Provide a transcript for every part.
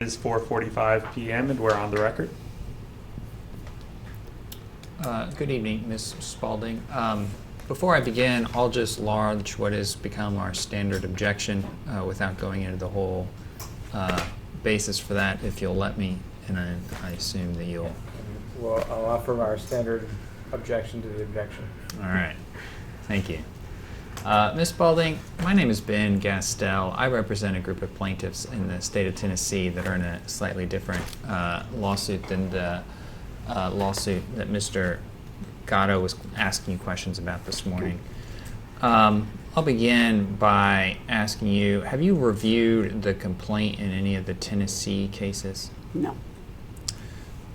It's 4:45 p.m. and we're on the record. Good evening, Ms. Spaulding. Before I begin, I'll just lodge what has become our standard objection without going into the whole basis for that, if you'll let me, and I assume that you'll. Well, I'll offer our standard objection to the objection. All right. Thank you. Ms. Spaulding, my name is Ben Gastell. I represent a group of plaintiffs in the state of Tennessee that are in a slightly different lawsuit than the lawsuit that Mr. Gatto was asking you questions about this morning. I'll begin by asking you, have you reviewed the complaint in any of the Tennessee cases? No.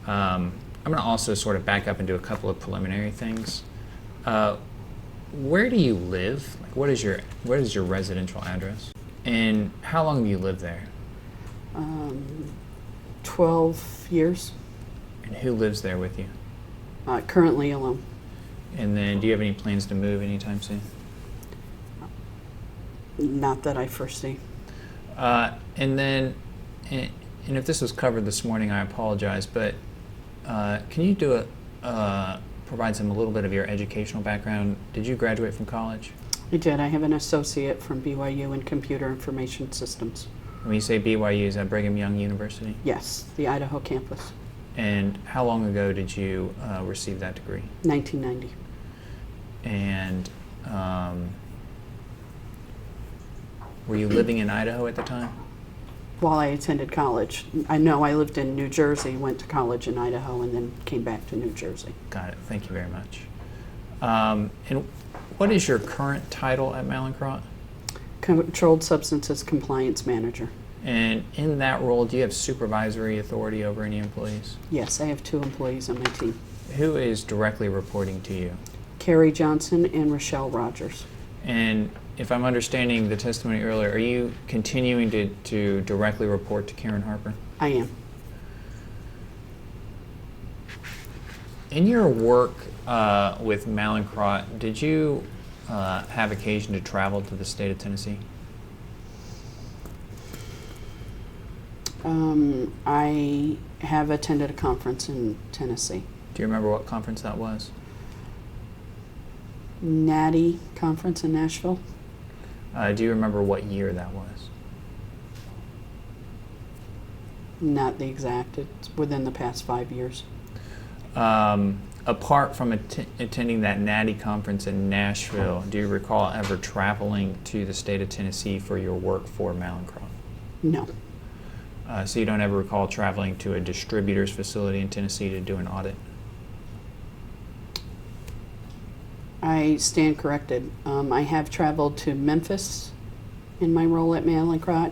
I'm going to also sort of back up and do a couple of preliminary things. Where do you live? Like, what is your residential address? And how long have you lived there? 12 years. And who lives there with you? Currently alone. And then do you have any plans to move anytime soon? Not that I foresee. And then, and if this was covered this morning, I apologize, but can you do provide a little bit of your educational background? Did you graduate from college? I did. I have an associate from BYU in computer information systems. When you say BYU, is that Brigham Young University? Yes, the Idaho campus. And how long ago did you receive that degree? 1990. And were you living in Idaho at the time? While I attended college. I know I lived in New Jersey, went to college in Idaho, and then came back to New Jersey. Got it. Thank you very much. And what is your current title at Mallinckrodt? Controlled Substances Compliance Manager. And in that role, do you have supervisory authority over any employees? Yes, I have 2 employees on my team. Who is directly reporting to you? Carrie Johnson and Rochelle Rogers. And if I'm understanding the testimony earlier, are you continuing to directly report to Karen Harper? I am. In your work with Mallinckrot, did you have occasion to travel to the state of Tennessee? I have attended a conference in Tennessee. Do you remember what conference that was? NATI conference in Nashville. Do you remember what year that was? Not the exact. It's within the past 5 years. Apart from attending that NATI conference in Nashville, do you recall ever traveling to the state of Tennessee for your work for Mallinckrot? No. So you don't ever recall traveling to a distributor's facility in Tennessee to do an audit? I stand corrected. I have traveled to Memphis in my role at Mallinckrot,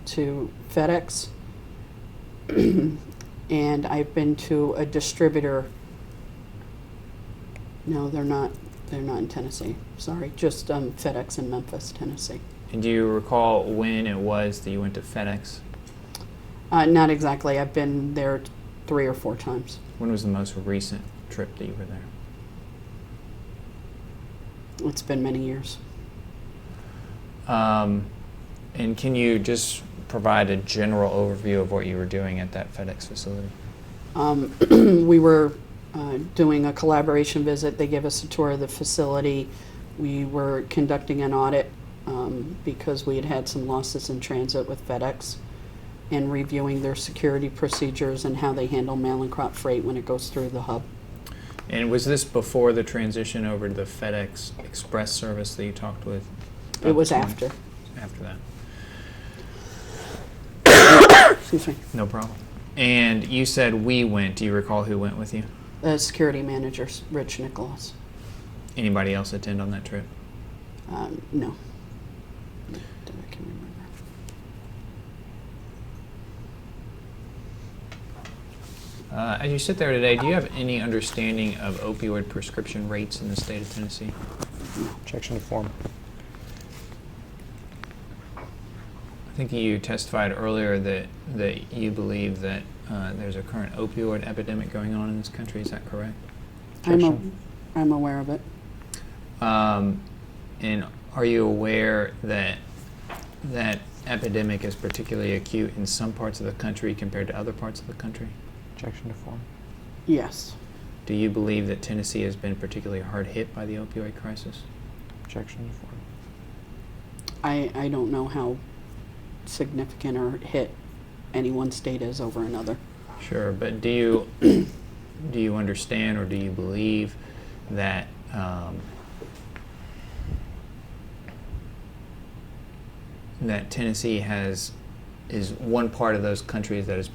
to FedEx, and I've been to a distributor. No, they're not in Tennessee. Sorry, just FedEx in Memphis, Tennessee. And do you recall when it was that you went to FedEx? Not exactly. I've been there 3 or 4 times. When was the most recent trip that you were there? It's been many years. And can you just provide a general overview of what you were doing at that FedEx facility? We were doing a collaboration visit. They gave us a tour of the facility. We were conducting an audit because we had had some losses in transit with FedEx, and reviewing their security procedures and how they handle Mallinckrodt freight when it goes through the hub. And was this before the transition over to the FedEx Express service that you talked with? It was after. After that. Excuse me. No problem. And you said we went. Do you recall who went with you? The security manager, Rich Nicholas. Anybody else attend on that trip? No. That I can remember. As you sit there today, do you have any understanding of opioid prescription rates in the state of Tennessee? Objection to form. I think you testified earlier that you believe that there's a current opioid epidemic going on in this country. Is that correct? I'm aware of it. And are you aware that epidemic is particularly acute in some parts of the country compared to other parts of the country? Objection to form. Yes. Do you believe that Tennessee has been particularly hard hit by the opioid crisis? Objection to form. I don't know how significant or hit any one state is over another. Sure, but do you understand or do you believe that that Tennessee is one part of those countries that is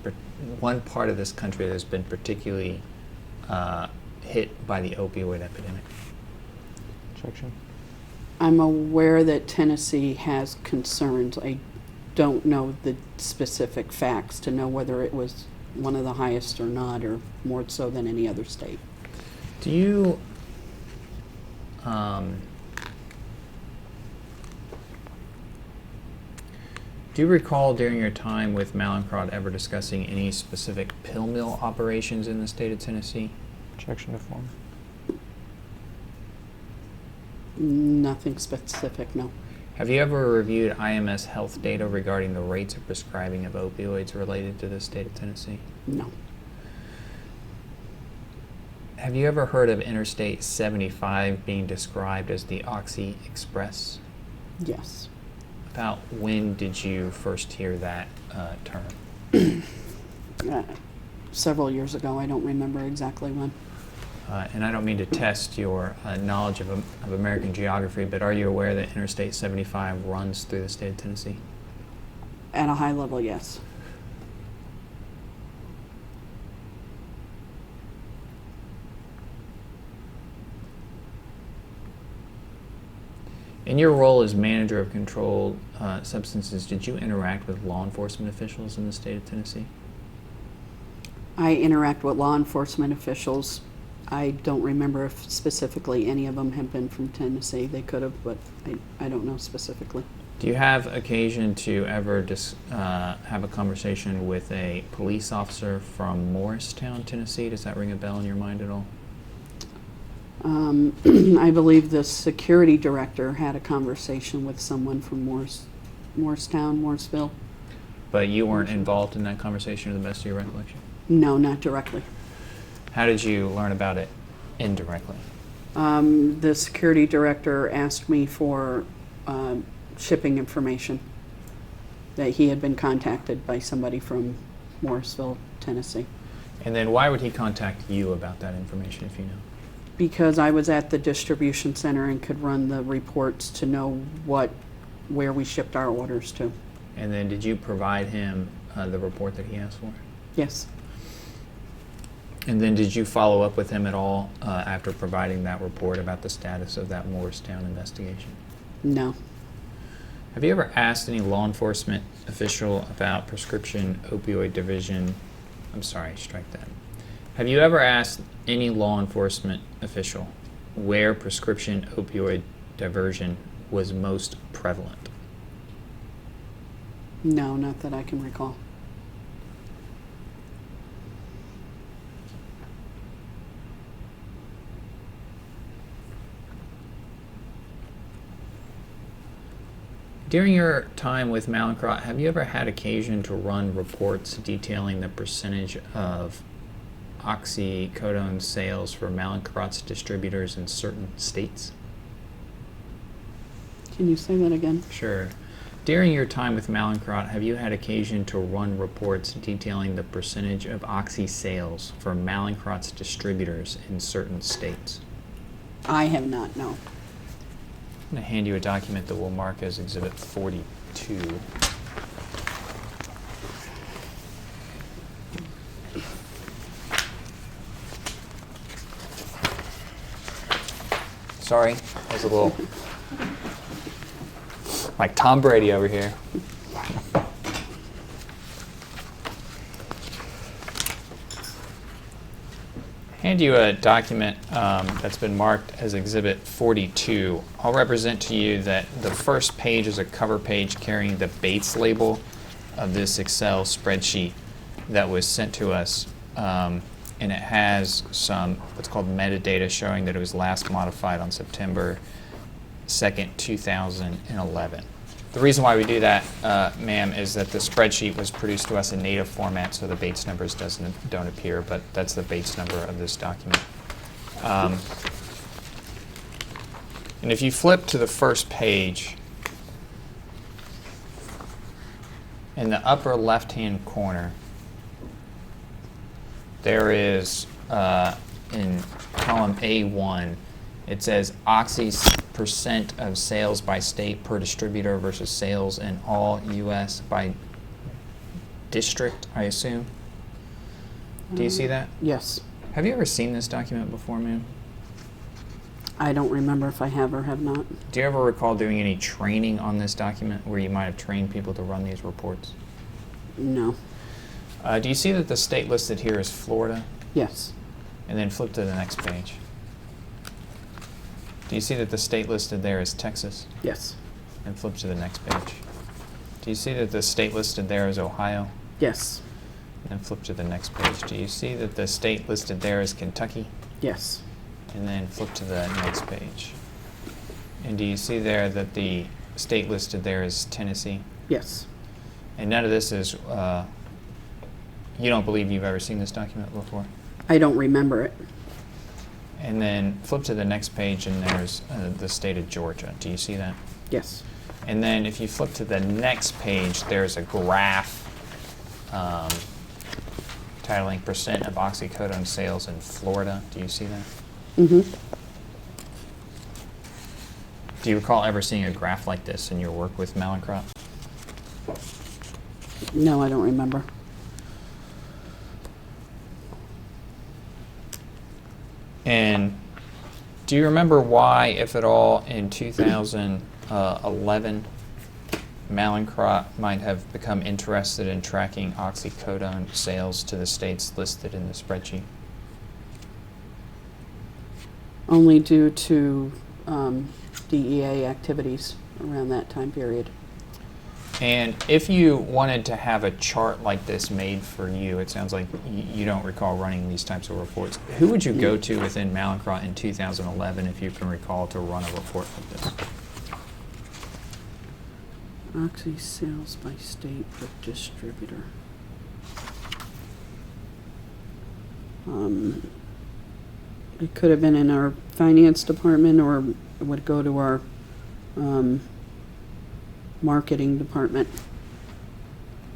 one part of this country that has been particularly hit by the opioid epidemic? Objection. I'm aware that Tennessee has concerns. I don't know the specific facts to know whether it was one of the highest or not, or more so than any other state. Do you recall during your time with Mallinckrodt ever discussing any specific pill mill operations in the state of Tennessee? Objection to form. Nothing specific, no. Have you ever reviewed IMS health data regarding the rates of prescribing of opioids related to the state of Tennessee? No. Have you ever heard of Interstate 75 being described as the Oxy Express? Yes. About when did you first hear that term? Several years ago. I don't remember exactly when. And I don't mean to test your knowledge of American geography, but are you aware that Interstate 75 runs through the state of Tennessee? At a high level, yes. In your role as manager of controlled substances, did you interact with law enforcement officials in the state of Tennessee? I interact with law enforcement officials. I don't remember if specifically any of them have been from Tennessee. They could have, but I don't know specifically. Do you have occasion to ever have a conversation with a police officer from Morristown, Tennessee? Does that ring a bell in your mind at all? I believe the security director had a conversation with someone from Morristown, Morrisville. But you weren't involved in that conversation to the best of your recollection? No, not directly. How did you learn about it indirectly? The security director asked me for shipping information, that he had been contacted by somebody from Morrisville, Tennessee. And then why would he contact you about that information, if you know? Because I was at the distribution center and could run the reports to know where we shipped our orders to. And then did you provide him the report that he asked for? Yes. And then did you follow up with him at all after providing that report about the status of that Morristown investigation? No. Have you ever asked any law enforcement official about prescription opioid diversion? I'm sorry, strike that. Have you ever asked any law enforcement official where prescription opioid diversion was most prevalent? No, not that I can recall. During your time with Mallinckrodt, have you ever had occasion to run reports detailing the percentage of oxycodone sales for Mallinckrodt's distributors in certain states? Can you say that again? Sure. During your time with Mallinckrot, have you had occasion to run reports detailing the percentage of oxy sales for Mallinckrodt's distributors in certain states? I have not, no. I'm going to hand you a document that we'll mark as Exhibit 42. Sorry, that was a little like Tom Brady over here. Hand you a document that's been marked as Exhibit 42. I'll represent to you that the first page is a cover page carrying the Bates label of this Excel spreadsheet that was sent to us, and it has some what's called metadata showing that it was last modified on September 2nd, 2011. The reason why we do that, ma'am, is that the spreadsheet was produced to us in native format, so the Bates numbers don't appear, but that's the Bates number of this document. And if you flip to the first page, in the upper left-hand corner, there is, in column A1, it says Oxy's percent of sales by state per distributor versus sales in all U.S. by district, I assume. Do you see that? Yes. Have you ever seen this document before, ma'am? I don't remember if I have or have not. Do you ever recall doing any training on this document where you might have trained people to run these reports? No. Do you see that the state listed here is Florida? Yes. And then flip to the next page. Do you see that the state listed there is Texas? Yes. And flip to the next page. Do you see that the state listed there is Ohio? Yes. And then flip to the next page. Do you see that the state listed there is Kentucky? Yes. And then flip to the next page. And do you see there that the state listed there is Tennessee? Yes. And none of this is, you don't believe you've ever seen this document before? I don't remember it. And then flip to the next page and there's the state of Georgia. Do you see that? Yes. And then if you flip to the next page, there's a graph titling percent of oxycodone sales in Florida. Do you see that? Mm-hmm. Do you recall ever seeing a graph like this in your work with Mallinckrot? No, I don't remember. And do you remember why, if at all, in 2011, Mallinckrodt might have become interested in tracking oxycodone sales to the states listed in the spreadsheet? Only due to DEA activities around that time period. And if you wanted to have a chart like this made for you, it sounds like you don't recall running these types of reports. Who would you go to within Mallinckrot in 2011 if you can recall to run a report like this? Oxy sales by state per distributor. It could have been in our finance department, or it would go to our marketing department.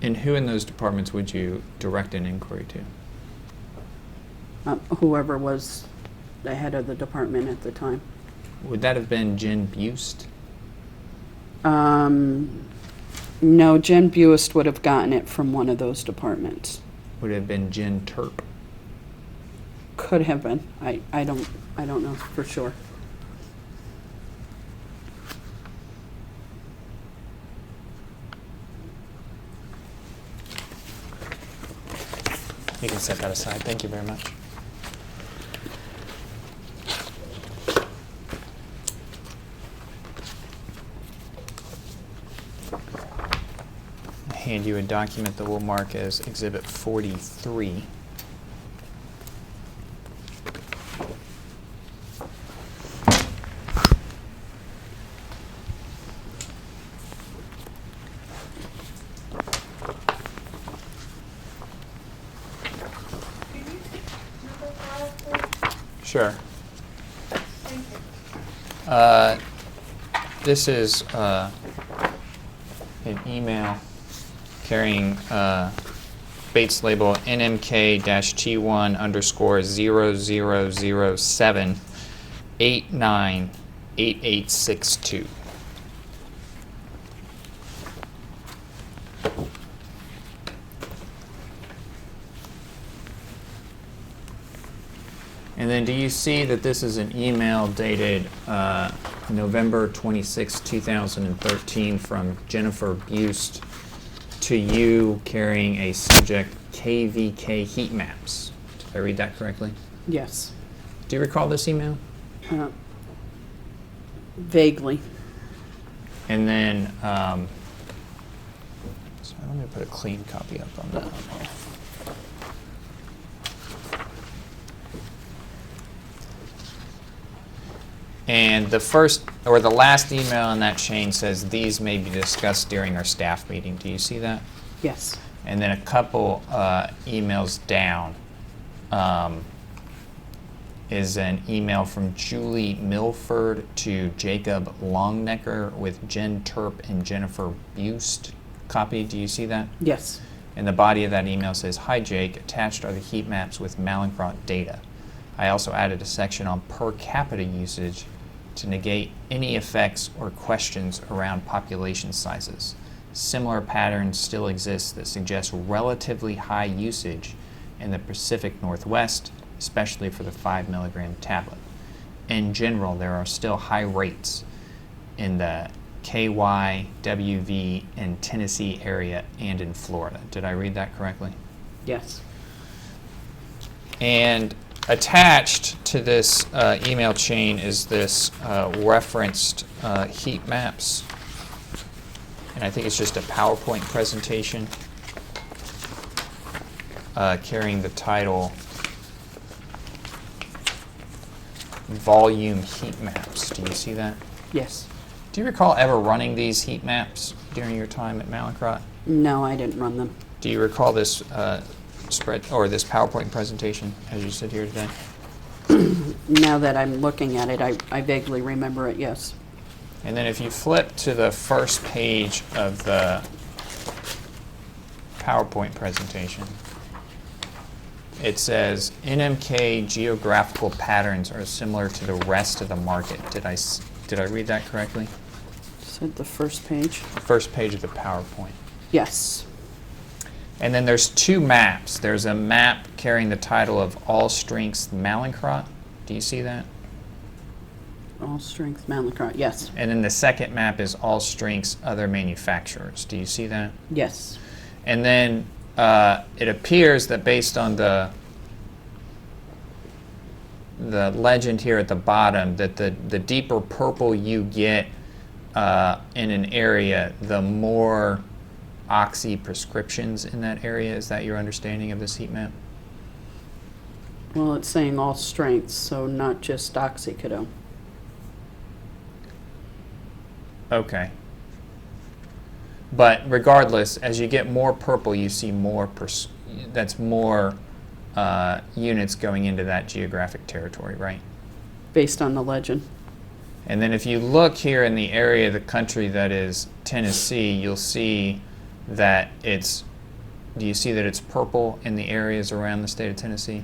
And who in those departments would you direct an inquiry to? Whoever was the head of the department at the time. Would that have been Jen Bust? No, Jen Bust would have gotten it from one of those departments. Would it have been Jen Terp? Could have been. I don't know for sure. You can set that aside. Thank you very much. I'll hand you a document that we'll mark as Exhibit 43. Sure. This is an email carrying Bates label NMK-T1_0007898862. And then do you see that this is an email dated November 26, 2013 from Jennifer Bust to you carrying a subject KVK heat maps? Did I read that correctly? Yes. Do you recall this email? Vaguely. And then, so let me put a clean copy up on that one here. And the first or the last email in that chain says these may be discussed during our staff meeting. Do you see that? Yes. And then a couple emails down is an email from Julie Milford to Jacob Longnecker with Jen Terp and Jennifer Bust copy. Do you see that? Yes. And the body of that email says, "Hi Jake, attached are the heat maps with Mallinckrodt data. I also added a section on per capita usage to negate any effects or questions around population sizes. Similar patterns still exist that suggest relatively high usage in the Pacific Northwest, especially for the 5 milligram tablet. In general, there are still high rates in the KY, WV, and Tennessee area and in Florida." Did I read that correctly? Yes. And attached to this email chain is this referenced heat maps. And I think it's just a PowerPoint presentation carrying the title Volume Heat Maps. Do you see that? Yes. Do you recall ever running these heat maps during your time at Mallinckrot? No, I didn't run them. Do you recall this spread or this PowerPoint presentation as you sit here today? Now that I'm looking at it, I vaguely remember it, yes. And then if you flip to the first page of the PowerPoint presentation, it says NMK geographical patterns are similar to the rest of the market. Did I read that correctly? Said the first page? The first page of the PowerPoint. Yes. And then there's two maps. There's a map carrying the title of All Strengths Mallinckrot. Do you see that? All strength Mallinckrot, yes. And then the second map is All Strengths Other Manufacturers. Do you see that? Yes. And then it appears that based on the legend here at the bottom, that the deeper purple you get in an area, the more oxy prescriptions in that area. Is that your understanding of this heat map? Well, it's saying all strengths, so not just oxycodone. Okay. But regardless, as you get more purple, you see more, that's more units going into that geographic territory, right? Based on the legend. And then if you look here in the area of the country that is Tennessee, you'll see that it's, do you see that it's purple in the areas around the state of Tennessee?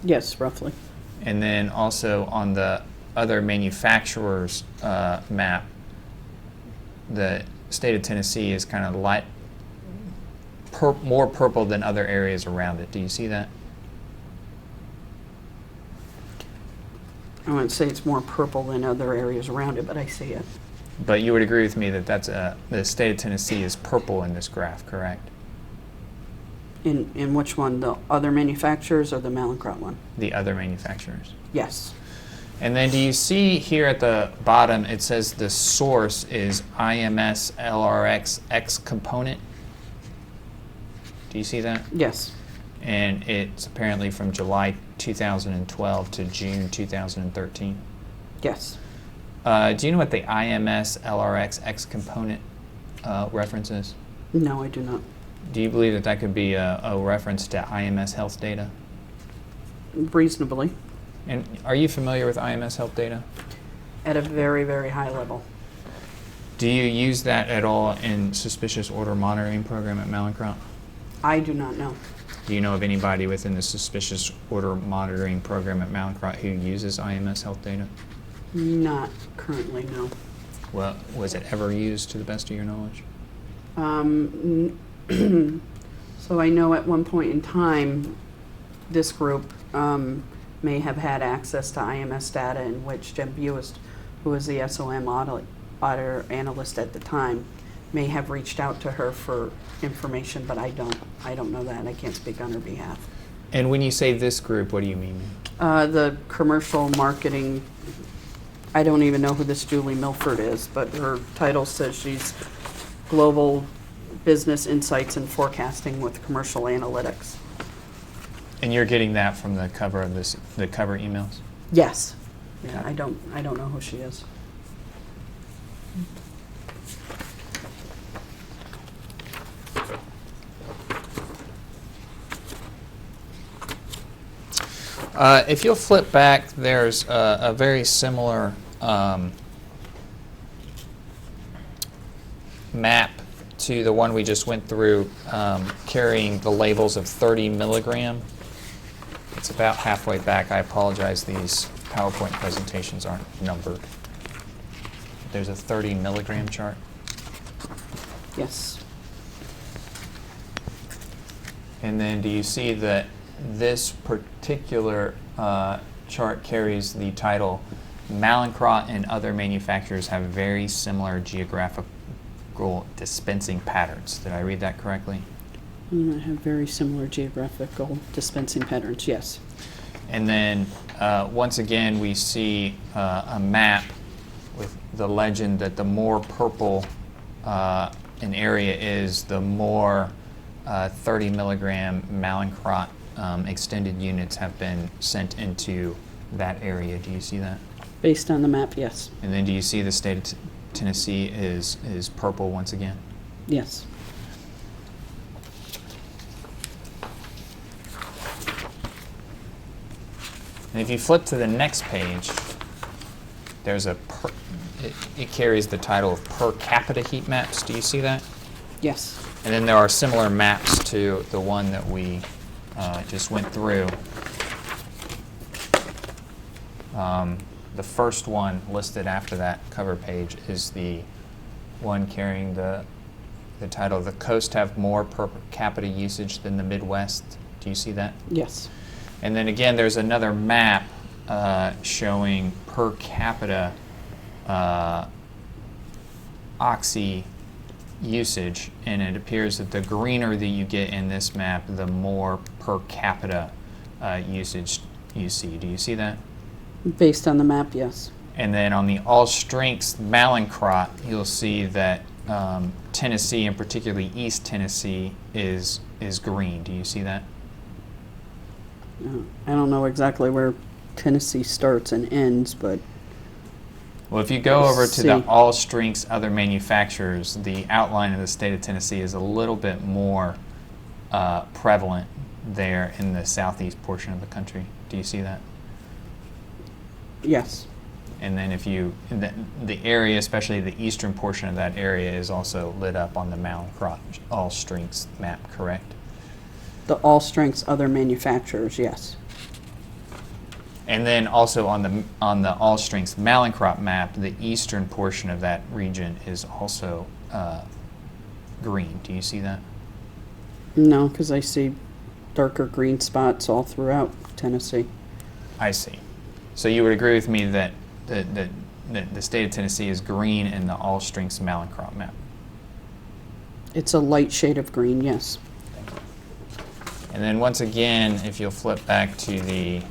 Yes, roughly. And then also on the other manufacturers map, the state of Tennessee is kind of light, more purple than other areas around it. Do you see that? I wouldn't say it's more purple than other areas around it, but I see it. But you would agree with me that that's the state of Tennessee is purple in this graph, correct? In which one? The other manufacturers or the Mallinckrot one? The other manufacturers. Yes. And then do you see here at the bottom, it says the source is IMS LRX X component? Do you see that? Yes. And it's apparently from July 2012 to June 2013. Yes. Do you know what the IMS LRX X component reference is? No, I do not. Do you believe that that could be a reference to IMS health data? Reasonably. And are you familiar with IMS health data? At a very, very high level. Do you use that at all in suspicious order monitoring program at Mallinckrot? I do not know. Do you know of anybody within the suspicious order monitoring program at Mallinckrot who uses IMS health data? Not currently, no. Well, was it ever used to the best of your knowledge? So I know at one point in time, this group may have had access to IMS data in which Jen Buist, who was the SOM auditor analyst at the time, may have reached out to her for information, but I don't know that. I can't speak on her behalf. And when you say this group, what do you mean? The commercial marketing, I don't even know who this Julie Milford is, but her title says she's Global Business Insights and Forecasting with Commercial Analytics. And you're getting that from the cover of the cover emails? Yes. Yeah, I don't know who she is. If you'll flip back, there's a very similar map to the one we just went through, carrying the labels of 30 milligram. It's about halfway back. I apologize, these PowerPoint presentations aren't numbered. There's a 30 milligram chart. Yes. And then do you see that this particular chart carries the title, Mallinckrot and other manufacturers have very similar geographical dispensing patterns. Did I read that correctly? I have very similar geographical dispensing patterns, yes. And then once again, we see a map with the legend that the more purple an area is, the more 30 milligram Mallinckrot extended units have been sent into that area. Do you see that? Based on the map, yes. And then do you see the state of Tennessee is purple once again? Yes. And if you flip to the next page, there's it carries the title of per capita heat maps. Do you see that? Yes. And then there are similar maps to the one that we just went through. The first one listed after that cover page is the one carrying the title, "The coast have more per capita usage than the Midwest." Do you see that? Yes. And then again, there's another map showing per capita oxy usage, and it appears that the greener that you get in this map, the more per capita usage you see. Do you see that? Based on the map, yes. And then on the all strengths Mallinckrodt, you'll see that Tennessee, and particularly East Tennessee, is green. Do you see that? I don't know exactly where Tennessee starts and ends, but Well, if you go over to the See. all strengths other manufacturers, the outline of the state of Tennessee is a little bit more prevalent there in the southeast portion of the country. Do you see that? yes. And then if you, the area, especially the eastern portion of that area, is also lit up on the Mallinckrot all strengths map, correct? The all strengths other manufacturers, yes. And then also on the all strengths Mallinckrot map, the eastern portion of that region is also green. Do you see that? No, because I see darker green spots all throughout Tennessee. I see. So you would agree with me that the state of Tennessee is green in the all strengths Mallinckrot map? It's a light shade of green, yes. And then once again, if you'll flip back to the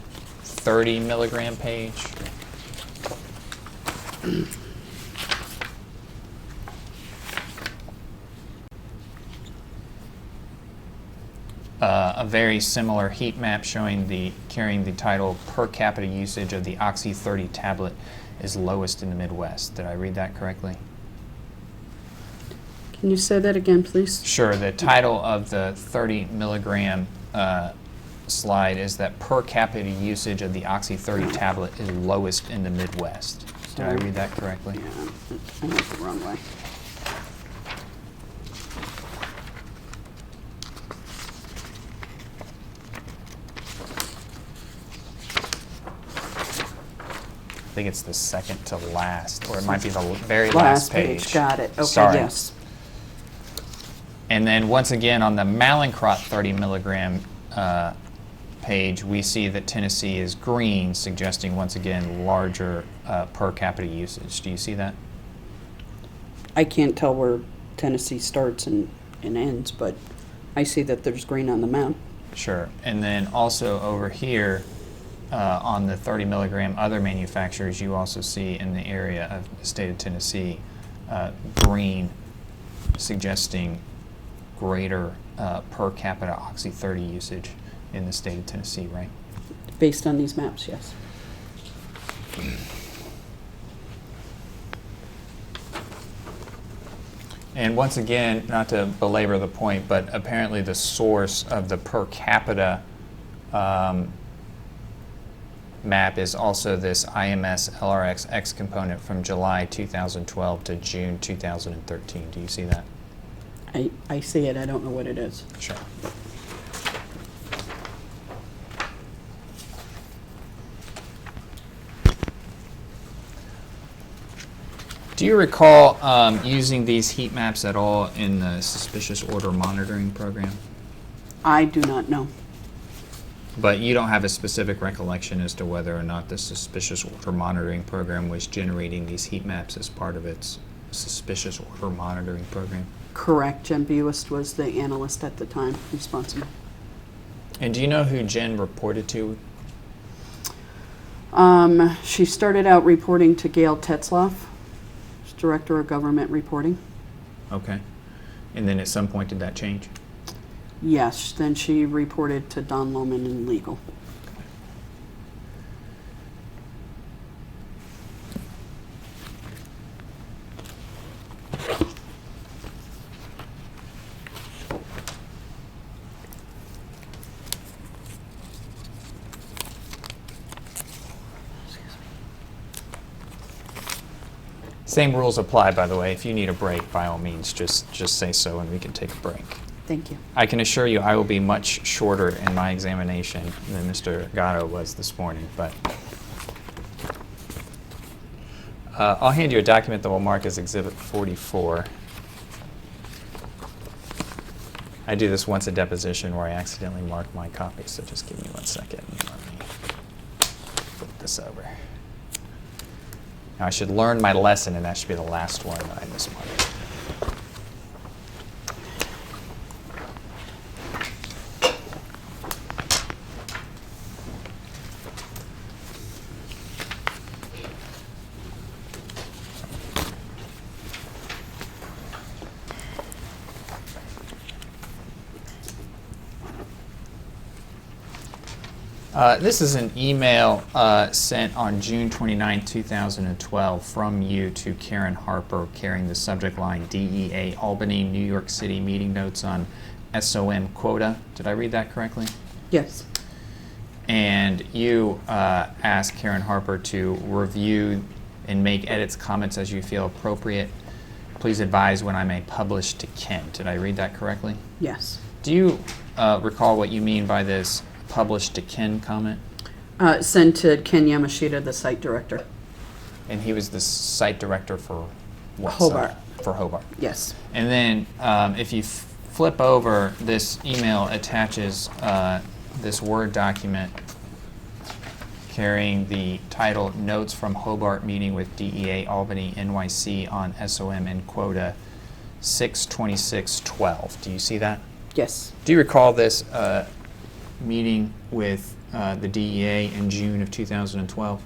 30 milligram page. A very similar heat map showing carrying the title per capita usage of the Oxy 30 tablet is lowest in the Midwest. Did I read that correctly? Can you say that again, please? Sure. The title of the 30 milligram slide is that per capita usage of the Oxy 30 tablet is lowest in the Midwest. Did I read that correctly? Yeah, I went the wrong way. I think it's the second to last, or it might be the very last page. Got it. Okay, Sorry. yes. And then once again on the Mallinckrodt 30 milligram page, we see that Tennessee is green, suggesting once again larger per capita usage. Do you see that? I can't tell where Tennessee starts and ends, but I see that there's green on the map. Sure. And then also over here on the 30 milligram other manufacturers, you also see in the area of the state of Tennessee green, suggesting greater per capita Oxy 30 usage in the state of Tennessee, right? Based on these maps, yes. And once again, not to belabor the point, but apparently the source of the per capita map is also this IMS LRX-X component from July 2012 to June 2013. Do you see that? I see it, I don't know what it is. Sure. Do you recall using these heat maps at all in the suspicious order monitoring program? I do not know. But you don't have a specific recollection as to whether or not the suspicious order monitoring program was generating these heat maps as part of its suspicious order monitoring program? Correct. Jen Buist was the analyst at the time responsible. And do you know who Jen reported to? She started out reporting to Gail Tetzloff, Director of Government Reporting. Okay. And then at some point did that change? Yes, then she reported to Don Lohman in legal. Same rules apply, by the way. If you need a break, by all means, just say so and we can take a break. Thank you. I can assure you I will be much shorter in my examination than Mr. Gatto was this morning, but I'll hand you a document that will mark as Exhibit 44. I do this once a deposition where I accidentally mark my copy, so just give me 1 second and let me flip this over. Now I should learn my lesson, and that should be the last one that I mismarked. This is an email sent on June 29, 2012 from you to Karen Harper carrying the subject line DEA Albany, New York City meeting notes on SOM quota. Did I read that correctly? Yes. And you asked Karen Harper to review and make edits, comments as you feel appropriate. Please advise when I may publish to Ken. Did I read that correctly? Yes. Do you recall what you mean by this publish to Ken comment? Sent to Ken Yamashita, the site director. And he was the site director for what? Hobart. Site? For Hobart. Yes. And then if you flip over, this email attaches this Word document carrying the title Notes from Hobart Meeting with DEA Albany NYC on SOM and Quota 6/26/12. Do you see that? Yes. Do you recall this meeting with the DEA in June of 2012?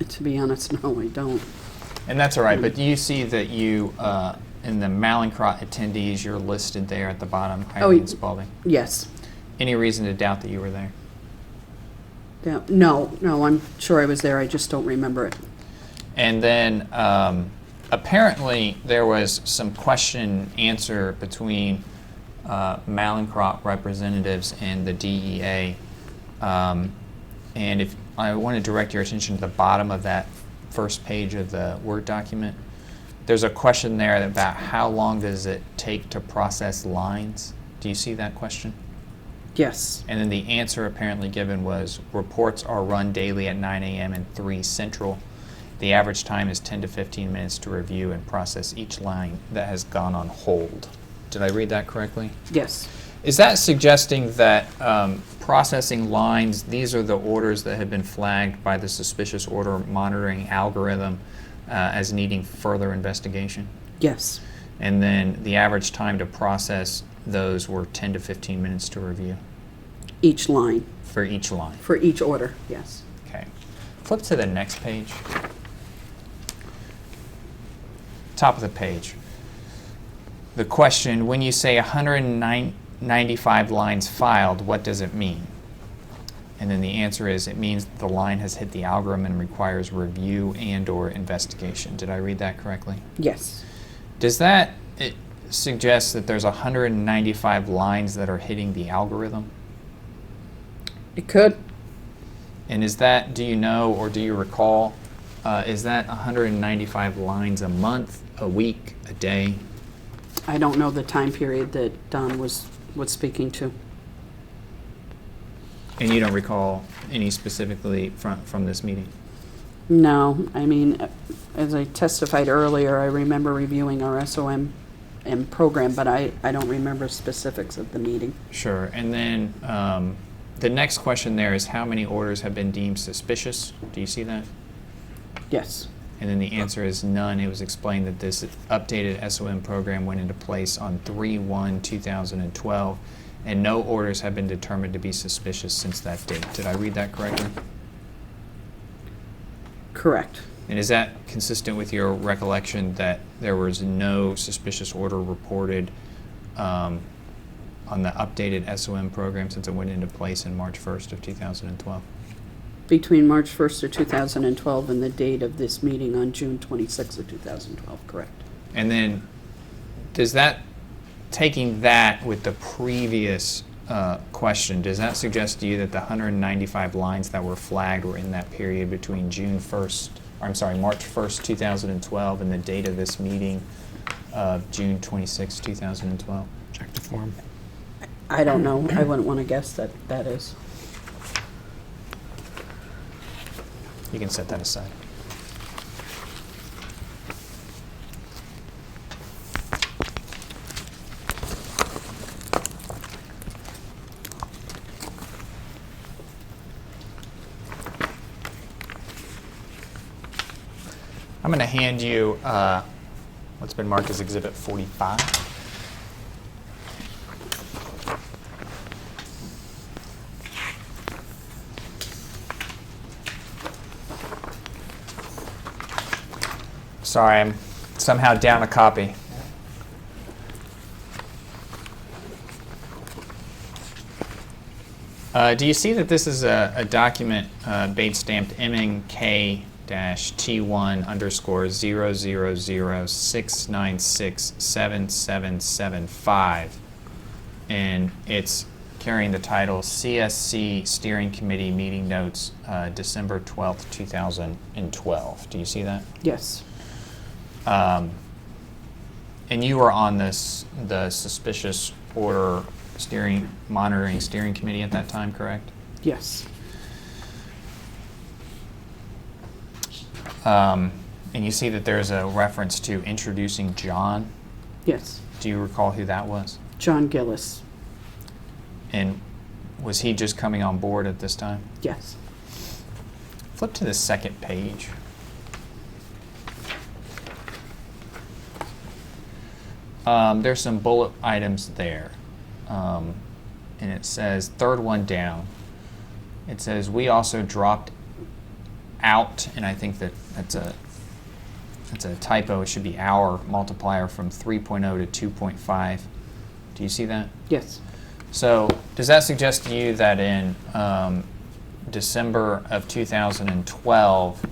To be honest, no, I don't. And that's all right, but do you see that you, in the Mallinckrot attendees, you're listed there at the bottom, Eileen Spaulding? Yes. Any reason to doubt that you were there? Yeah. No, I'm sure I was there, I just don't remember it. And then apparently there was some question answer between Mallinckrodt representatives and the DEA. And if I want to direct your attention to the bottom of that first page of the Word document, there's a question there about how long does it take to process lines. Do you see that question? Yes. And then the answer apparently given was reports are run daily at 9 a.m. and 3 Central. The average time is 10 to 15 minutes to review and process each line that has gone on hold. Did I read that correctly? Yes. Is that suggesting that processing lines, these are the orders that have been flagged by the suspicious order monitoring algorithm as needing further investigation? Yes. And then the average time to process those were 10 to 15 minutes to review? Each line. For each line? For each order, yes. Okay. Flip to the next page. Top of the page. The question, when you say 109 195 lines filed, what does it mean? And then the answer is, it means the line has hit the algorithm and requires review and/or investigation. Did I read that correctly? Yes. Does that suggest that there's 195 lines that are hitting the algorithm? It could. And is that, do you know or do you recall, is that 195 lines a month, a week, a day? I don't know the time period that Don was speaking to. And you don't recall any specifically from this meeting? No, I mean, as I testified earlier, I remember reviewing our SOM and program, but I don't remember specifics of the meeting. Sure. And then the next question there is, how many orders have been deemed suspicious? Do you see that? Yes. And then the answer is none. It was explained that this updated SOM program went into place on 3/1/2012, and no orders have been determined to be suspicious since that date. Did I read that correctly? Correct. And is that consistent with your recollection that there was no suspicious order reported on the updated SOM program since it went into place in March 1st of 2012? Between March 1st of 2012 and the date of this meeting on June 26th of 2012, correct. And then does that, taking that with the previous question, does that suggest to you that the 195 lines that were flagged were in that period between March 1st, 2012 and the date of this meeting of June 26, 2012? Check the form. I don't know. I wouldn't want to guess that that is. You can set that aside. I'm going to hand you what's been marked as Exhibit 45. Sorry, I'm somehow down a copy. Do you see that this is a document date stamped MNK-T1_00069677775, and it's carrying the title CSC Steering Committee Meeting Notes, December 12th, 2012. Do you see that? Yes. And you were on the suspicious order monitoring steering committee at that time, correct? Yes. And you see that there's a reference to introducing John. Yes. Do you recall who that was? John Gillis. And was he just coming on board at this time? Yes. Flip to the second page. There's some bullet items there. And it says, third one down, it says, we also dropped out, and I think that's a typo. It should be our multiplier from 3.0 to 2.5. Do you see that? Yes. So does that suggest to you that in December of 2012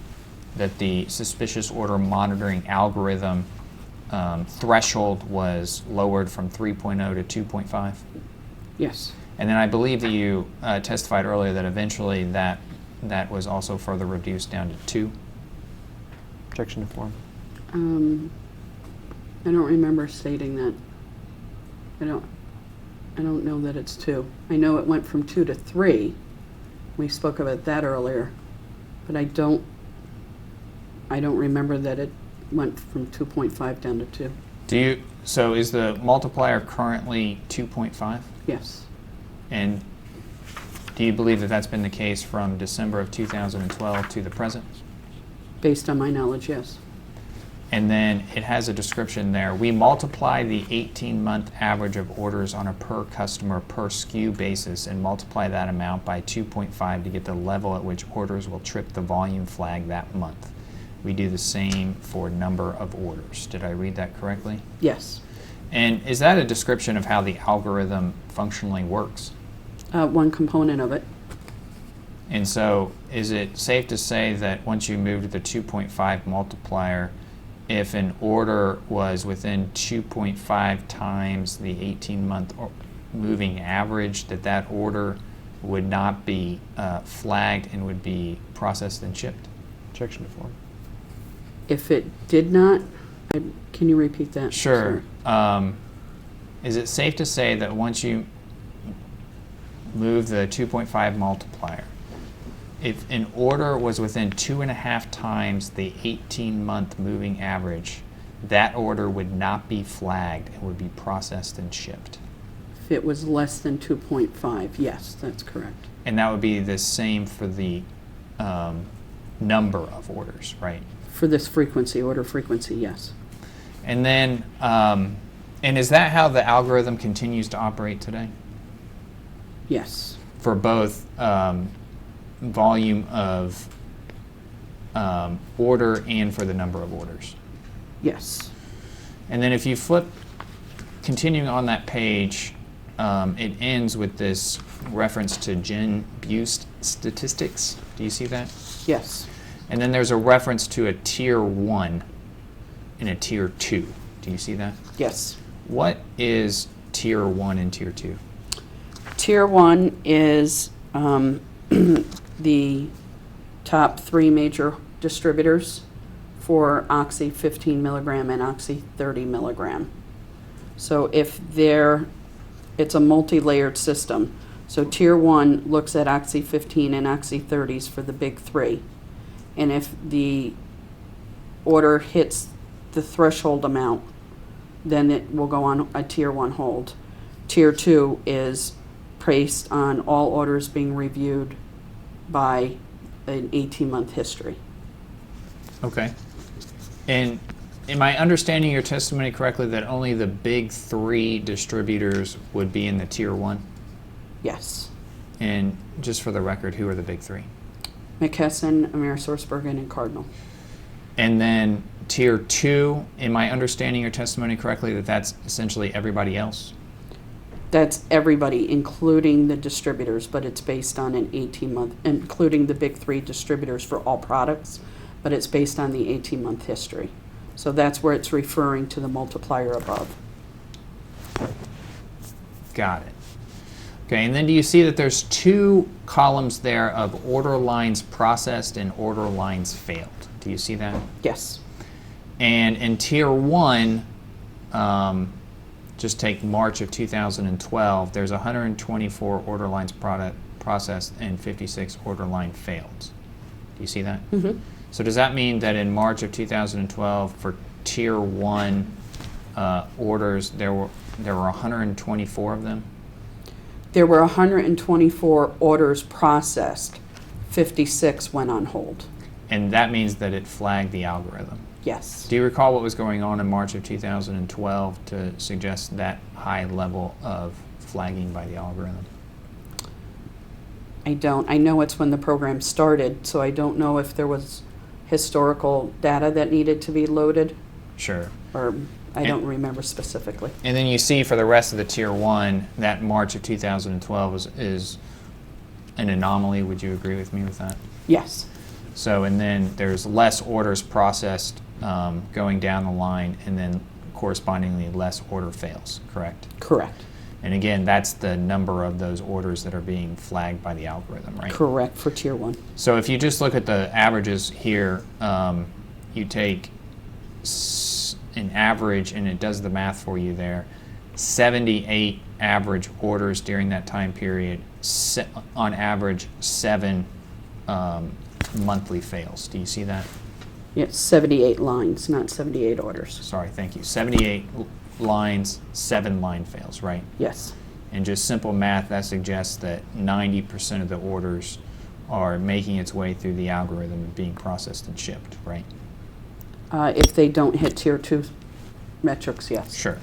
that the suspicious order monitoring algorithm threshold was lowered from 3.0 to 2.5? Yes. And then I believe that you testified earlier that eventually that was also further reduced down to 2? Objection to form. I don't remember stating that. I don't know that it's 2. I know it went from 2 to 3. We spoke about that earlier, but I don't remember that it went from 2.5 down to 2. So is the multiplier currently 2.5? Yes. And do you believe that that's been the case from December of 2012 to the present? Based on my knowledge, yes. And then it has a description there. We multiply the 18-month average of orders on a per customer per SKU basis and multiply that amount by 2.5 to get the level at which orders will trip the volume flag that month. We do the same for number of orders. Did I read that correctly? Yes. And is that a description of how the algorithm functionally works? One component of it. And so is it safe to say that once you move to the 2.5 multiplier, if an order was within 2.5 times the 18-month moving average, that that order would not be flagged and would be processed and shipped? Objection to form. If it did not, can you repeat that? Sure. Is it safe to say that once you move the 2.5 multiplier, if an order was within 2.5 times the 18-month moving average, that order would not be flagged and would be processed and shipped? If it was less than 2.5, yes, that's correct. And that would be the same for the number of orders, right? For this frequency, order frequency, yes. And then, and is that how the algorithm continues to operate today? Yes. For both volume of order and for the number of orders? Yes. And then if you flip, continuing on that page, it ends with this reference to Gen Bust statistics. Do you see that? Yes. And then there's a reference to a tier 1 and a tier 2. Do you see that? Yes. What is tier 1 and tier 2? Tier 1 is the top 3 major distributors for Oxy 15 milligram and Oxy 30 milligram. So if it's a multi-layered system. So tier 1 looks at Oxy 15 and Oxy 30s for the big 3. And if the order hits the threshold amount, then it will go on a tier 1 hold. Tier 2 is based on all orders being reviewed by an 18-month history. Okay. And am I understanding your testimony correctly that only the big 3 distributors would be in the tier 1? Yes. And just for the record, who are the big 3? McKesson, AmerisourceBergen, and Cardinal. And then tier 2, am I understanding your testimony correctly that that's essentially everybody else? That's everybody, including the distributors, but it's based on an 18-month, including the big 3 distributors for all products, but it's based on the 18-month history. So that's where it's referring to the multiplier above. Got it. Okay, and then do you see that there's 2 columns there of order lines processed and order lines failed? Do you see that? Yes. And in tier 1, just take March of 2012, there's 124 order lines processed and 56 order line failed. Do you see that? Mm-hmm. So does that mean that in March of 2012 for tier 1 orders, there were 124 of them? There were 124 orders processed. 56 went on hold. And that means that it flagged the algorithm. Yes. Do you recall what was going on in March of 2012 to suggest that high level of flagging by the algorithm? I don't. I know it's when the program started, so I don't know if there was historical data that needed to be loaded, Sure. or I don't remember specifically. And then you see for the rest of the tier 1, that March of 2012 is an anomaly. Would you agree with me with that? Yes. So, and then there's less orders processed going down the line, and then correspondingly less order fails, correct? Correct. And again, that's the number of those orders that are being flagged by the algorithm, right? Correct, for tier 1. So if you just look at the averages here, you take an average, and it does the math for you there, 78 average orders during that time period, on average 7 monthly fails. Do you see that? Yes, 78 lines, not 78 orders. Sorry, thank you. 78 lines, 7 line fails, right? Yes. And just simple math, that suggests that 90% of the orders are making its way through the algorithm and being processed and shipped, right? If they don't hit tier 2 metrics, yes. Sure.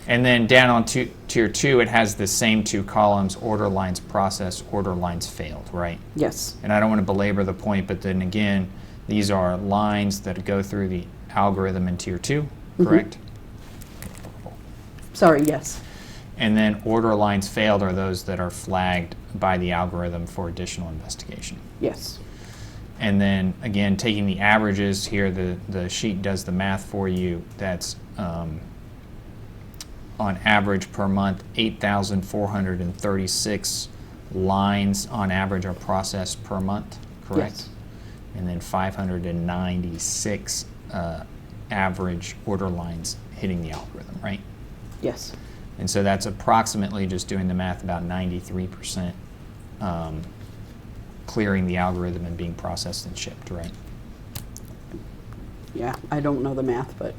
And then down on tier 2, it has the same 2 columns, order lines processed, order lines failed, right? Yes. And I don't want to belabor the point, but then again, these are lines that go through the algorithm in tier 2, correct? Sorry, yes. And then order lines failed are those that are flagged by the algorithm for additional investigation. Yes. And then again, taking the averages here, the sheet does the math for you. That's on average per month, 8,436 lines on average are processed per month, correct? Yes. And then 596 average order lines hitting the algorithm, right? Yes. And so that's approximately, just doing the math, about 93% clearing the algorithm and being processed and shipped, right? Yeah, I don't know the math, but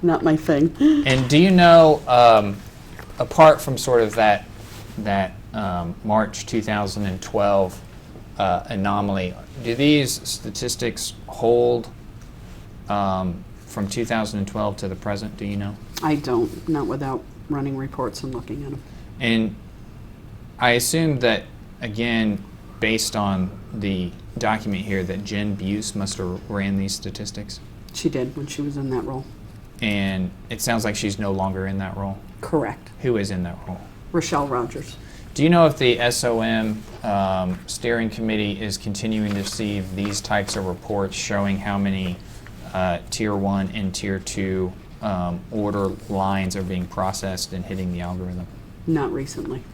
not my thing. And do you know, apart from sort of that March 2012 anomaly, do these statistics hold from 2012 to the present, do you know? I don't, not without running reports and looking at them. And I assume that, again, based on the document here, that Jen Buse must have ran these statistics. She did when she was in that role. And it sounds like she's no longer in that role. Correct. Who is in that role? Rochelle Rogers. Do you know if the SOM steering committee is continuing to receive these types of reports showing how many Tier 1 and Tier 2 order lines are being processed and hitting the algorithm? Not recently.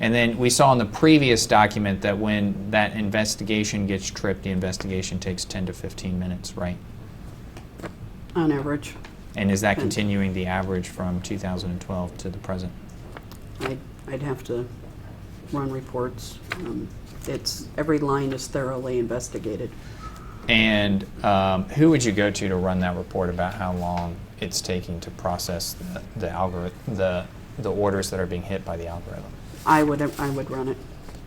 And then we saw in the previous document that when that investigation gets tripped, the investigation takes 10 to 15 minutes, right? On average. And is that continuing the average from 2012 to the present? I'd have to run reports. Every line is thoroughly investigated. And who would you go to run that report about how long it's taking to process the algorithm, the orders that are being hit by the algorithm? I would run it.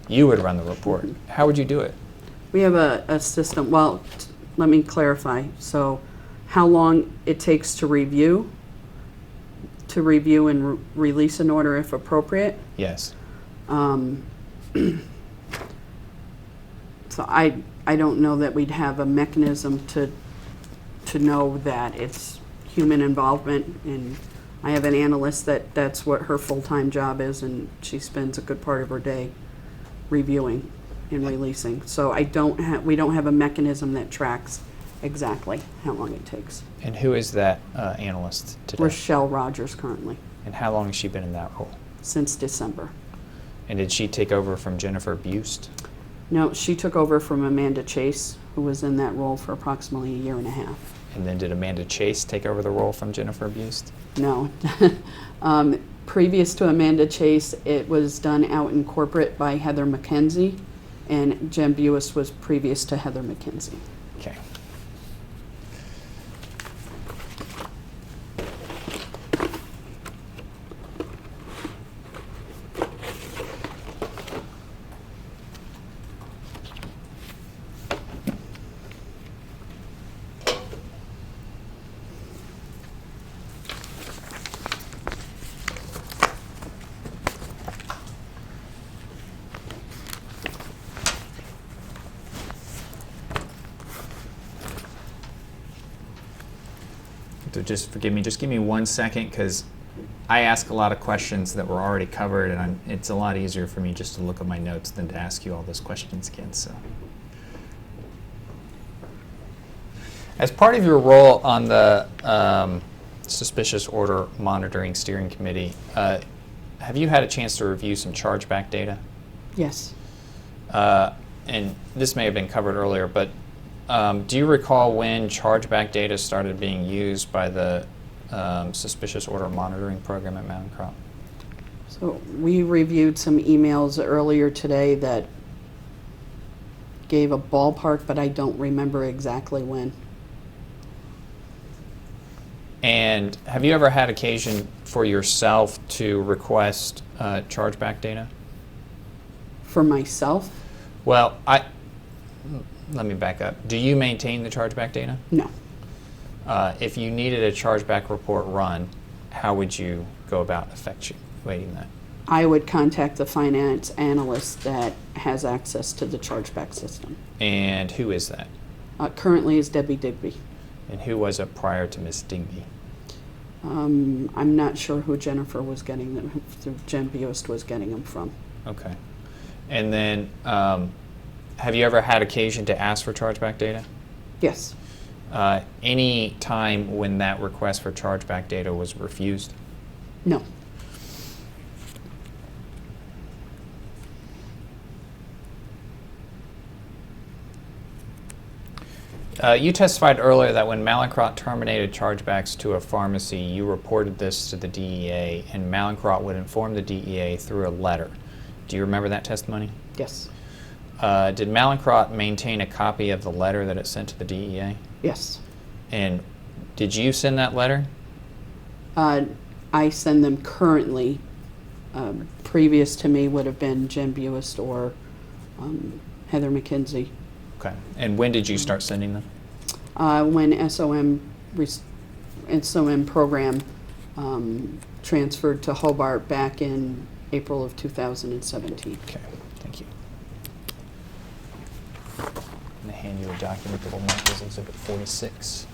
You would run the report. How would you do it? We have a system. Well, let me clarify. So, how long it takes to review and release an order if appropriate. Yes. So I don't know that we'd have a mechanism to know that it's human involvement, and I have an analyst that's what her full-time job is, and she spends a good part of her day reviewing and releasing. So we don't have a mechanism that tracks exactly how long it takes. And who is that analyst today? Rochelle Rogers currently, And how long has she been in that role? since December. And did she take over from Jennifer Bust? No, she took over from Amanda Chase, who was in that role for approximately a year and a half. And then did Amanda Chase take over the role from Jennifer Bust? No. Previous to Amanda Chase, it was done out in corporate by Heather McKenzie, and Jen Buis was previous to Heather McKenzie. Okay. So just forgive me, just give me 1 second, because I ask a lot of questions that were already covered, and it's a lot easier for me just to look at my notes than to ask you all those questions again. So, as part of your role on the Suspicious Order Monitoring Steering Committee, have you had a chance to review some chargeback data? Yes. And this may have been covered earlier, but do you recall when chargeback data started being used by the Suspicious Order Monitoring Program at Mallinckrot? So we reviewed some emails earlier today that gave a ballpark, but I don't remember exactly when. And have you ever had occasion for yourself to request chargeback data? For myself? Well, let me back up. Do you maintain the chargeback data? No. If you needed a chargeback report run, how would you go about effectuating that? I would contact the finance analyst that has access to the chargeback system. And who is that? Currently is Debbie Digby. And who was it prior to Ms. Digby? I'm not sure who Jennifer was getting them, who Jen Buist was getting them from. Okay. And then, have you ever had occasion to ask for chargeback data? Yes. Any time when that request for chargeback data was refused? No. You testified earlier that when Mallinckrodt terminated chargebacks to a pharmacy, you reported this to the DEA, and Mallinckrodt would inform the DEA through a letter. Do you remember that testimony? Yes. Did Mallinckrodt maintain a copy of the letter that it sent to the DEA? Yes. And did you send that letter? I send them currently. Previous to me would have been Jen Buist or Heather McKenzie. Okay. And when did you start sending them? When SOM program transferred to Hobart back in April of 2017. Okay, thank you. I'm going to hand you a document that will mark as Exhibit 46.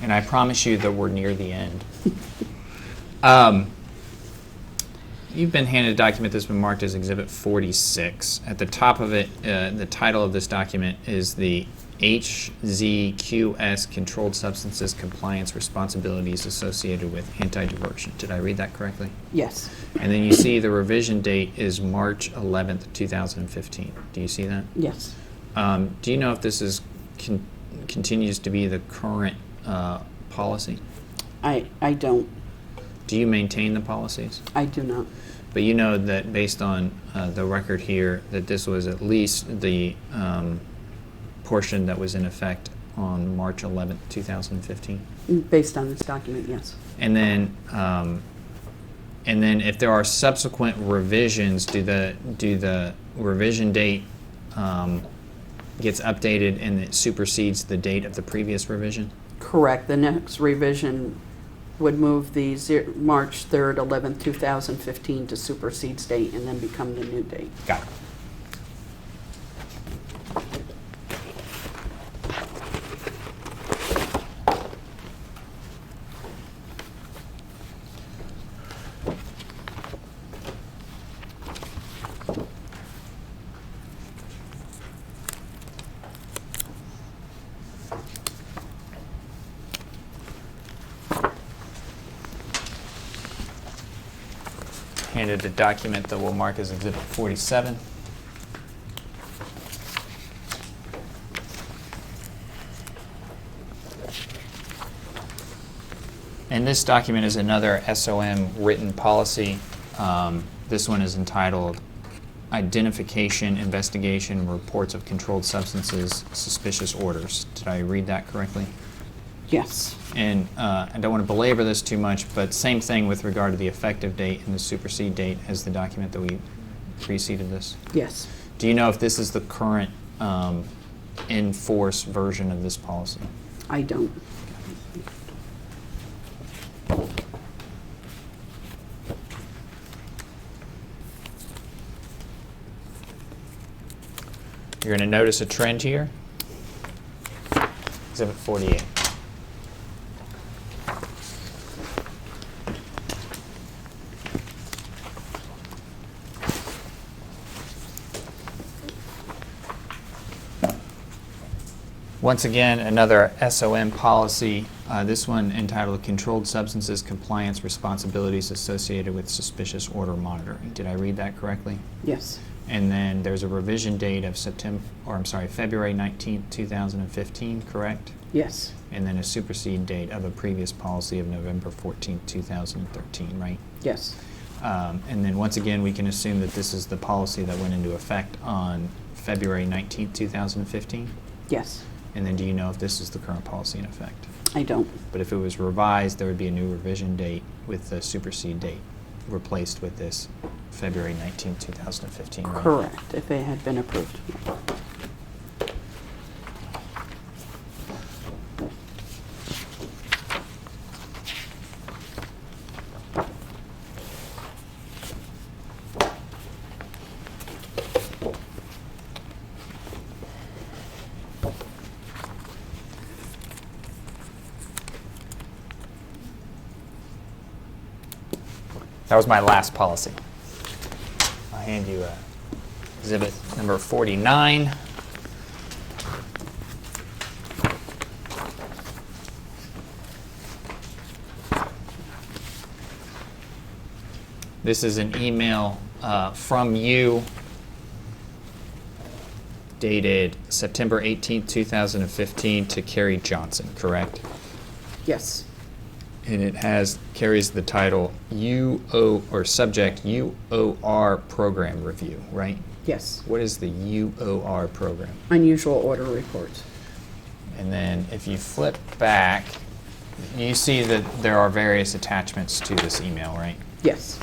And I promise you that we're near the end. You've been handed a document that's been marked as Exhibit 46. At the top of it, the title of this document is the HZQS Controlled Substances Compliance Responsibilities Associated with Anti-Diversion. Did I read that correctly? Yes. And then you see the revision date is March 11th, 2015. Do you see that? Yes. Do you know if this is continues to be the current policy? I don't. Do you maintain the policies? I do not. But you know that based on the record here, that this was at least the portion that was in effect on March 11th, 2015? Based on this document, yes. And then if there are subsequent revisions, do the revision date gets updated and it supersedes the date of the previous revision? Correct. The next revision would move the March 3rd, 11th, 2015 to supersede date and then become the new date. Got it. Handed a document that we'll mark as Exhibit 47. And this document is another SOM written policy. This one is entitled Identification, Investigation, and Reports of Controlled Substances, Suspicious Orders. Did I read that correctly? Yes. And I don't want to belabor this too much, but same thing with regard to the effective date and the supersede date as the document that we preceded this. Yes. Do you know if this is the current in force version of this policy? I don't. You're going to notice a trend here. Exhibit 48. Once again, another SOM policy, this one entitled Controlled Substances Compliance Responsibilities Associated with Suspicious Order Monitoring. Did I read that correctly? Yes. And then there's a revision date of February 19th, 2015, correct? Yes. And then a supersede date of a previous policy of November 14th, 2013, right? Yes. And then once again, we can assume that this is the policy that went into effect on February 19th, 2015? Yes. And then do you know if this is the current policy in effect? I don't. But if it was revised, there would be a new revision date with the supersede date replaced with this February 19, 2015, right? Correct, if it had been approved. That was my last policy. I'll hand you exhibit number 49. This is an email from you dated September 18th, 2015 to Carrie Johnson, correct? Yes. And it carries the title subject UOR program review, right? Yes. What is the UOR program? Unusual order reports. And then if you flip back, you see that there are various attachments to this email, right? Yes.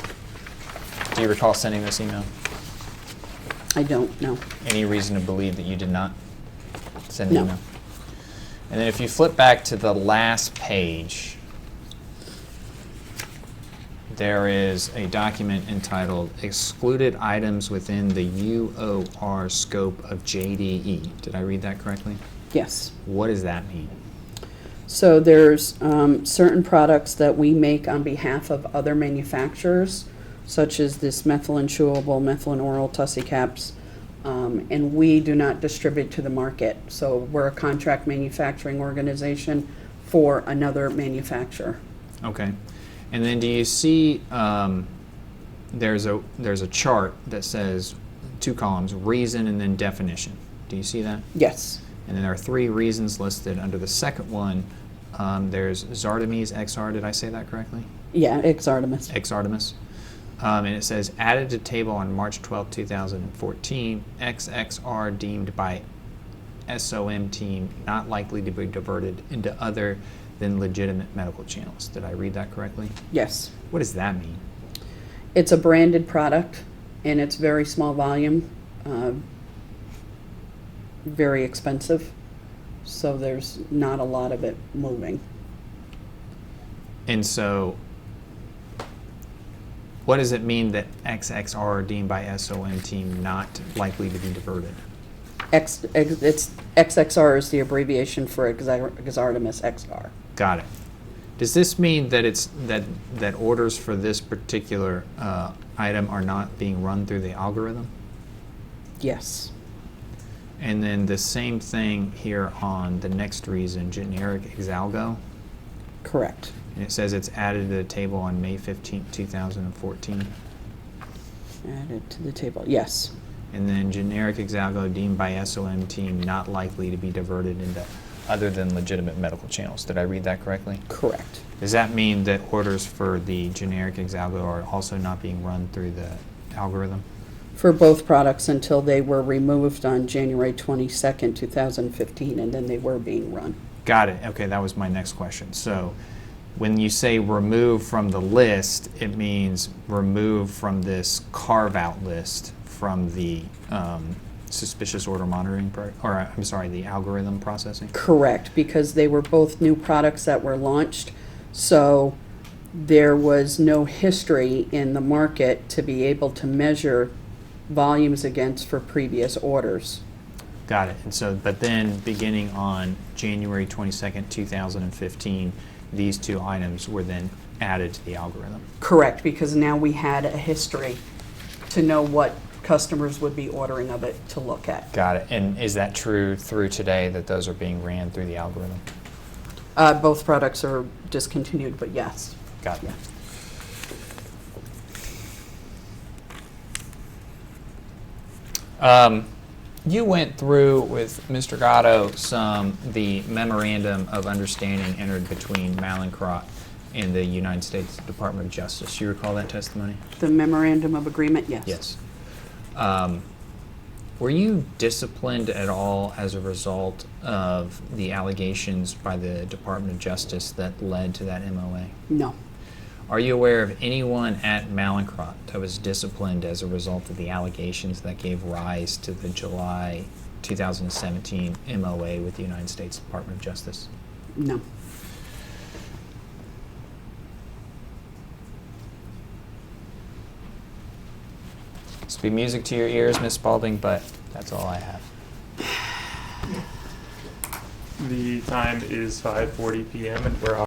Do you recall sending this email? I don't know. Any reason to believe that you did not send an No. email? And then if you flip back to the last page, there is a document entitled Excluded Items Within the UOR Scope of JDE. Did I read that correctly? Yes. What does that mean? So there's certain products that we make on behalf of other manufacturers, such as this methylene chewable, methylene oral tussie caps, and we do not distribute to the market. So we're a contract manufacturing organization for another manufacturer. Okay. And then do you see there's a chart that says 2 columns, reason and then definition. Do you see that? Yes. And then there are 3 reasons listed. Under the second one, there's Xardames XR. Did I say that correctly? Yeah, Exartemis. Xardames. And it says, added to table on March 12, 2014, XXR deemed by SOM team not likely to be diverted into other than legitimate medical channels. Did I read that correctly? Yes. What does that mean? It's a branded product, and it's very small volume, very expensive, so there's not a lot of it moving. And so, what does it mean that XXR deemed by SOM team not likely to be diverted? XXR is the abbreviation for Exartemis XR. Got it. Does this mean that that orders for this particular item are not being run through the algorithm? Yes. And then the same thing here on the next reason, generic Exalgo. Correct. And it says it's added to the table on May 15, 2014. Added to the table. Yes. And then generic Exalgo deemed by SOM team not likely to be diverted into other than legitimate medical channels. Did I read that correctly? Correct. Does that mean that orders for the generic Exalgo are also not being run through the algorithm? For both products until they were removed on January 22nd, 2015, and then they were being run. Got it. Okay, that was my next question. So when you say remove from the list, it means remove from this carve-out list from the suspicious order monitoring, the algorithm processing? Correct, because they were both new products that were launched, so there was no history in the market to be able to measure volumes against for previous orders. Got it. And so, but then beginning on January 22nd, 2015, these 2 items were then added to the algorithm. Correct, because now we had a history to know what customers would be ordering of it to look at. Got it. And is that true through today that those are being ran through the algorithm? Both products are discontinued, but yes. Got it. Yeah. You went through with Mr. Gatto the memorandum of understanding entered between Mallinckrot and the United States Department of Justice. You recall that testimony? The memorandum of agreement, yes. Yes. Were you disciplined at all as a result of the allegations by the Department of Justice that led to that MOA? No. Are you aware of anyone at Mallinckrot that was disciplined as a result of the allegations that gave rise to the July 2017 MOA with the United States Department of Justice? No. This will be music to your ears, Ms. Spaulding, but that's all I have. The time is 5:40 p.m. and we're